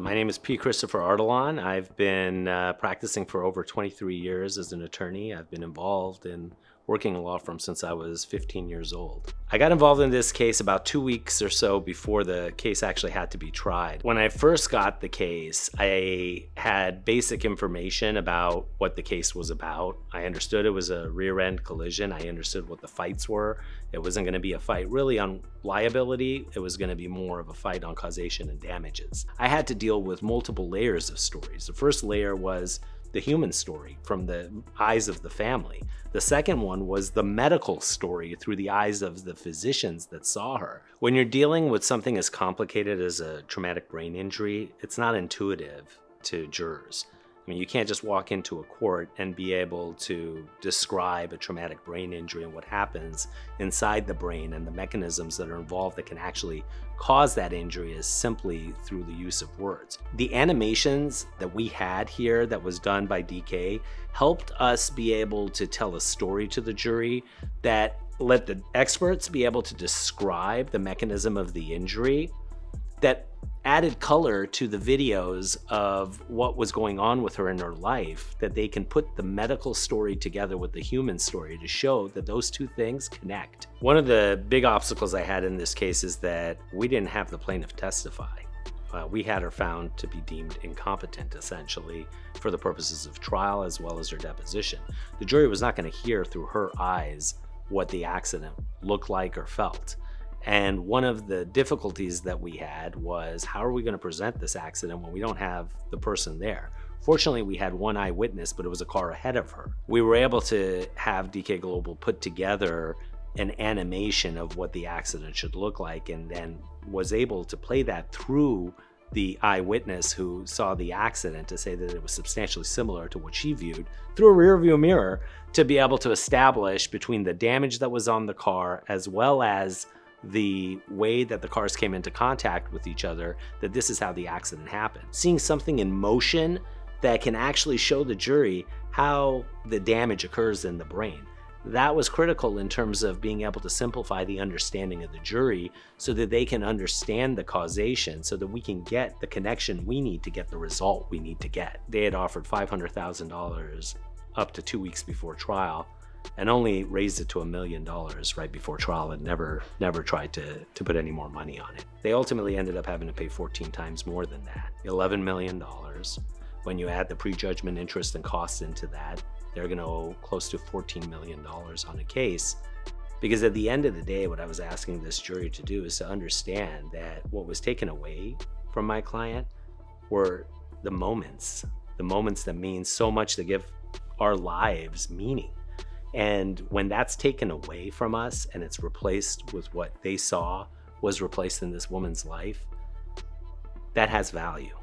My name is P. Christopher Ardalan. I've been practicing for over 23 years as an attorney. I've been involved in working in a law firm since I was 15 years old. I got involved in this case about 2 weeks or so before the case actually had to be tried. When I first got the case, I had basic information about what the case was about. I understood it was a rear-end collision. I understood what the fights were. It wasn't going to be a fight really on liability. It was going to be more of a fight on causation and damages. I had to deal with multiple layers of stories. The first layer was the human story from the eyes of the family. The second one was the medical story through the eyes of the physicians that saw her. When you're dealing with something as complicated as a traumatic brain injury, it's not intuitive to jurors. I mean, you can't just walk into a court and be able to describe a traumatic brain injury and what happens inside the brain and the mechanisms that are involved that can actually cause that injury is simply through the use of words. The animations that we had here that was done by DK helped us be able to tell a story to the jury that let the experts be able to describe the mechanism of the injury, that added color to the videos of what was going on with her in her life, that they can put the medical story together with the human story to show that those two things connect. One of the big obstacles I had in this case is that we didn't have the plaintiff testify. We had her found to be deemed incompetent, essentially, for the purposes of trial as well as her deposition. The jury was not going to hear through her eyes what the accident looked like or felt. And one of the difficulties that we had was, how are we going to present this accident when we don't have the person there? Fortunately, we had one eyewitness, but it was a car ahead of her. We were able to have DK Global put together an animation of what the accident should look like, and then was able to play that through the eyewitness who saw the accident to say that it was substantially similar to what she viewed through a rear view mirror, to be able to establish between the damage that was on the car as well as the way that the cars came into contact with each other, that this is how the accident happened. Seeing something in motion that can actually show the jury how the damage occurs in the brain. That was critical in terms of being able to simplify the understanding of the jury so that they can understand the causation, so that we can get the connection we need to get the result we need to get. They had offered $500,000 up to 2 weeks before trial, and only raised it to $1 million right before trial, and never tried to put any more money on it. They ultimately ended up having to pay 14 times more than that, $11 million. When you add the prejudgment interest and costs into that, they're going to owe close to $14 million on a case. Because at the end of the day, what I was asking this jury to do is to understand that what was taken away from my client were the moments that mean so much, that give our lives meaning. And when that's taken away from us and it's replaced with what they saw was replaced in this woman's life, that has value.